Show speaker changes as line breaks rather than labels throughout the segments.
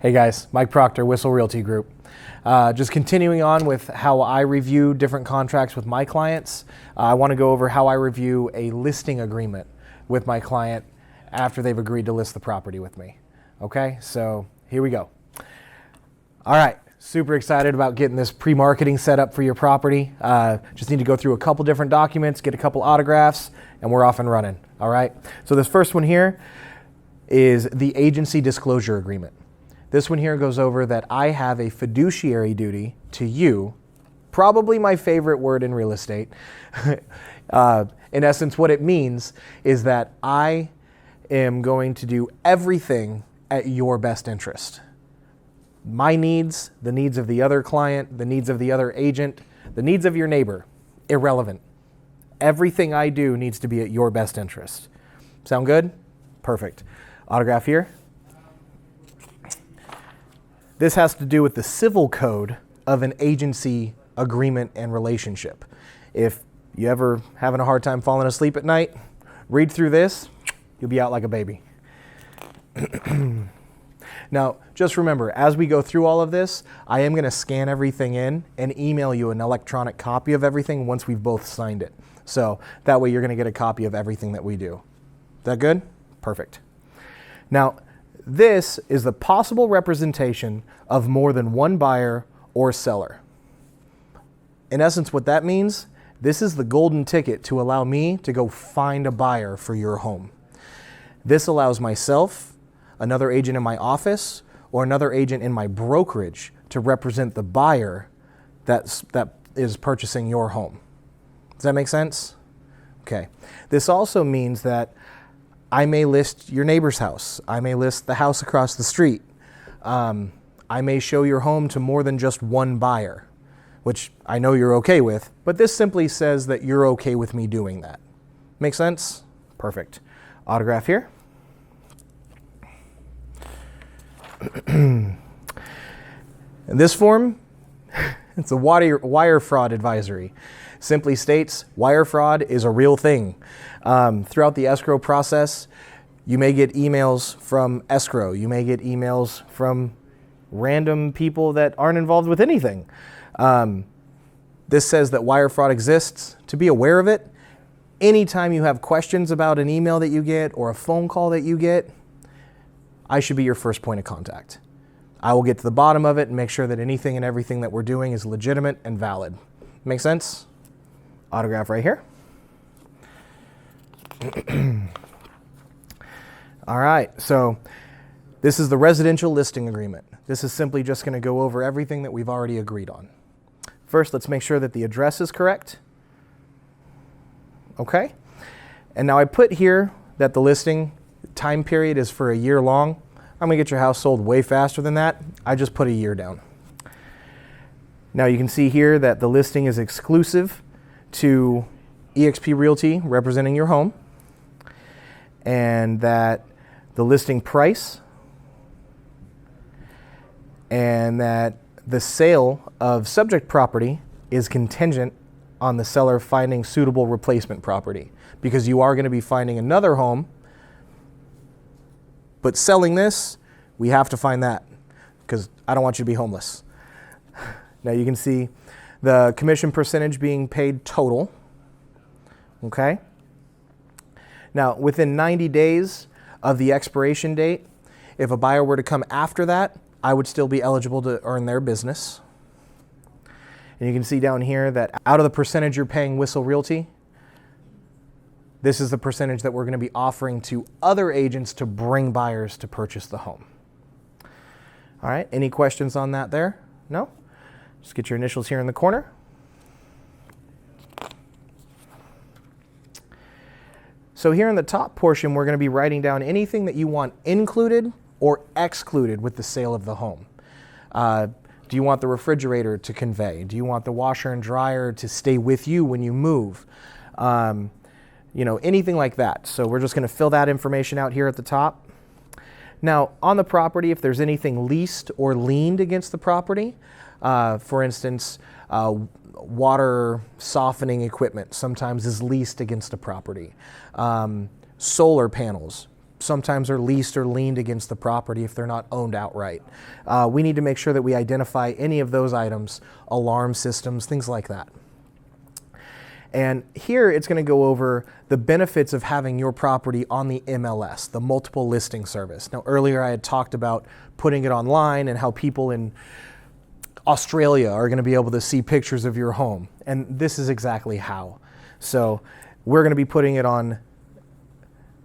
Hey guys, Mike Proctor, Whissel Beer Group. Just continuing on with how I review different contracts with my clients. I want to go over how I review a listing agreement with my client after they've agreed to list the property with me. Okay, so here we go. All right, super excited about getting this pre-marketing set up for your property. Just need to go through a couple different documents, get a couple autographs, and we're off and running. All right, so this first one here is the agency disclosure agreement. This one here goes over that I have a fiduciary duty to you, probably my favorite word in real estate. In essence, what it means is that I am going to do everything at your best interest. My needs, the needs of the other client, the needs of the other agent, the needs of your neighbor, irrelevant. Everything I do needs to be at your best interest. Sound good? Perfect. Autograph here. This has to do with the civil code of an agency agreement and relationship. If you ever having a hard time falling asleep at night, read through this, you'll be out like a baby. Now, just remember, as we go through all of this, I am going to scan everything in and email you an electronic copy of everything once we've both signed it. So that way you're going to get a copy of everything that we do. Is that good? Perfect. Now, this is the possible representation of more than one buyer or seller. In essence, what that means, this is the golden ticket to allow me to go find a buyer for your home. This allows myself, another agent in my office, or another agent in my brokerage to represent the buyer that is purchasing your home. Does that make sense? Okay. This also means that I may list your neighbor's house. I may list the house across the street. I may show your home to more than just one buyer, which I know you're okay with, but this simply says that you're okay with me doing that. Make sense? Perfect. Autograph here. And this form, it's a wire fraud advisory. Simply states wire fraud is a real thing. Throughout the escrow process, you may get emails from escrow. You may get emails from random people that aren't involved with anything. This says that wire fraud exists. To be aware of it, anytime you have questions about an email that you get or a phone call that you get, I should be your first point of contact. I will get to the bottom of it and make sure that anything and everything that we're doing is legitimate and valid. Make sense? Autograph right here. All right, so this is the residential listing agreement. This is simply just going to go over everything that we've already agreed on. First, let's make sure that the address is correct. Okay, and now I put here that the listing time period is for a year long. I'm going to get your house sold way faster than that. I just put a year down. Now you can see here that the listing is exclusive to eXp Realty representing your home, and that the listing price and that the sale of subject property is contingent on the seller finding suitable replacement property, because you are going to be finding another home, but selling this, we have to find that because I don't want you to be homeless. Now you can see the commission percentage being paid total. Okay. Now, within 90 days of the expiration date, if a buyer were to come after that, I would still be eligible to earn their business. And you can see down here that out of the percentage you're paying Whissel Realty, this is the percentage that we're going to be offering to other agents to bring buyers to purchase the home. All right, any questions on that there? No? Just get your initials here in the corner. So here in the top portion, we're going to be writing down anything that you want included or excluded with the sale of the home. Do you want the refrigerator to convey? Do you want the washer and dryer to stay with you when you move? Anything like that. So we're just going to fill that information out here at the top. Now, on the property, if there's anything leased or liened against the property, for instance, water softening equipment sometimes is leased against a property. Solar panels, sometimes are leased or leaned against the property if they're not owned outright. We need to make sure that we identify any of those items, alarm systems, things like that. And here it's going to go over the benefits of having your property on the MLS, the multiple listing service. Now earlier I had talked about putting it online and how people in Australia are going to be able to see pictures of your home. And this is exactly how. So we're going to be putting it on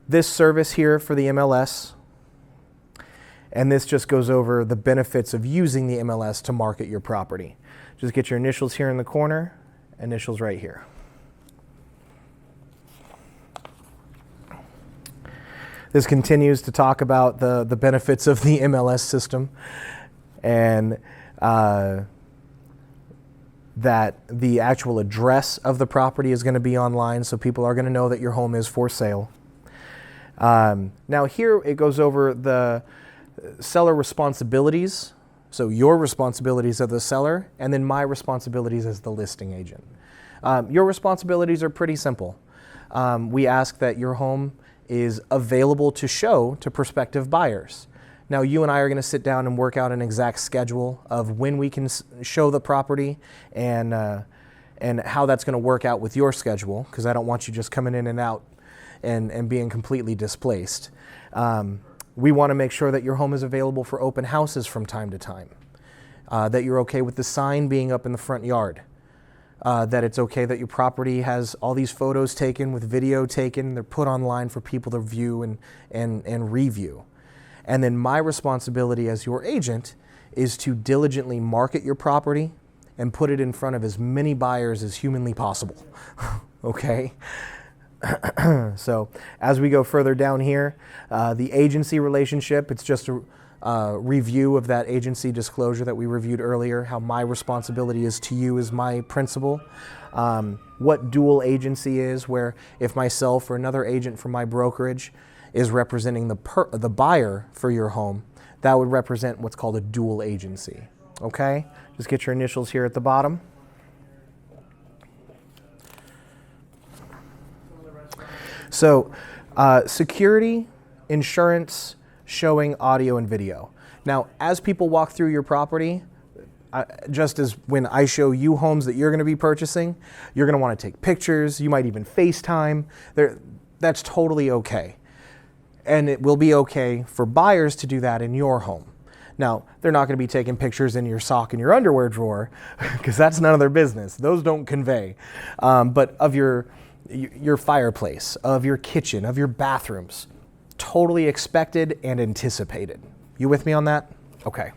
this service here for the MLS. And this just goes over the benefits of using the MLS to market your property. Just get your initials here in the corner, initials right here. This continues to talk about the benefits of the MLS system, and that the actual address of the property is going to be online, so people are going to know that your home is for sale. Now here it goes over the seller responsibilities, so your responsibilities as the seller, and then my responsibilities as the listing agent. Your responsibilities are pretty simple. We ask that your home is available to show to prospective buyers. Now you and I are going to sit down and work out an exact schedule of when we can show the property and how that's going to work out with your schedule, because I don't want you just coming in and out and being completely displaced. We want to make sure that your home is available for open houses from time to time, that you're okay with the sign being up in the front yard, that it's okay that your property has all these photos taken with video taken, they're put online for people to view and review. And then my responsibility as your agent is to diligently market your property and put it in front of as many buyers as humanly possible. Okay? So as we go further down here, the agency relationship, it's just a review of that agency disclosure that we reviewed earlier, how my responsibility is to you as my principal. What dual agency is, where if myself or another agent from my brokerage is representing the buyer for your home, that would represent what's called a dual agency. Okay? Just get your initials here at the bottom. So, security, insurance, showing audio and video. Now, as people walk through your property, just as when I show you homes that you're going to be purchasing, you're going to want to take pictures. You might even FaceTime. That's totally okay. And it will be okay for buyers to do that in your home. Now, they're not going to be taking pictures in your sock and your underwear drawer, because that's none of their business. Those don't convey. But of your fireplace, of your kitchen, of your bathrooms, totally expected and anticipated. You with me on that? Okay.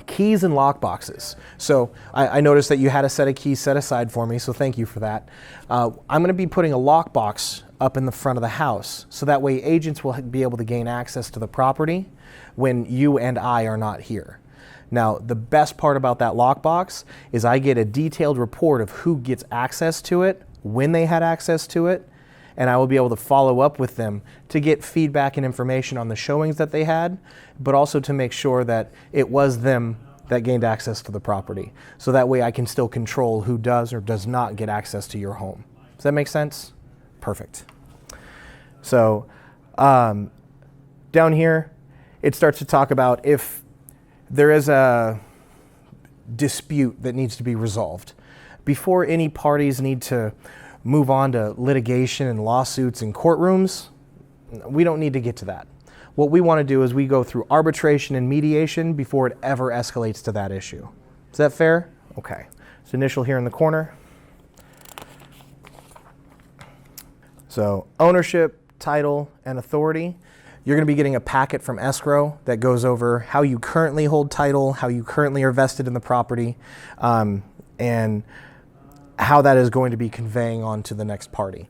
Keys and lock boxes. So I noticed that you had a set of keys set aside for me, so thank you for that. I'm going to be putting a lock box up in the front of the house, so that way agents will be able to gain access to the property when you and I are not here. Now, the best part about that lockbox is I get a detailed report of who gets access to it, when they had access to it, and I will be able to follow up with them to get feedback and information on the showings that they had, but also to make sure that it was them that gained access to the property. So that way I can still control who does or does not get access to your home. Does that make sense? Perfect. So down here, it starts to talk about if there is a dispute that needs to be resolved. Before any parties need to move on to litigation and lawsuits and courtrooms, we don't need to get to that. What we want to do is we go through arbitration and mediation before it ever escalates to that issue. Is that fair? Okay. So initial here in the corner. So ownership, title, and authority. You're going to be getting a packet from escrow that goes over how you currently hold title, how you currently are vested in the property, and how that is going to be conveying on to the next party.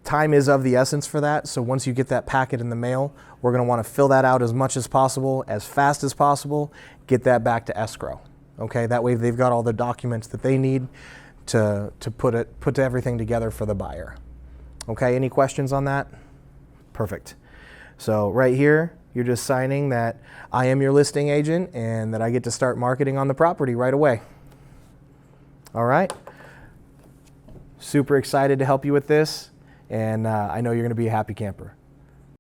Time is of the essence for that, so once you get that packet in the mail, we're going to want to fill that out as much as possible, as fast as possible, get that back to escrow. Okay, that way they've got all the documents that they need to put everything together for the buyer. Okay, any questions on that? Perfect. So right here, you're just signing that I am your listing agent and that I get to start marketing on the property right away. All right. Super excited to help you with this. and I know you're going to be a happy camper.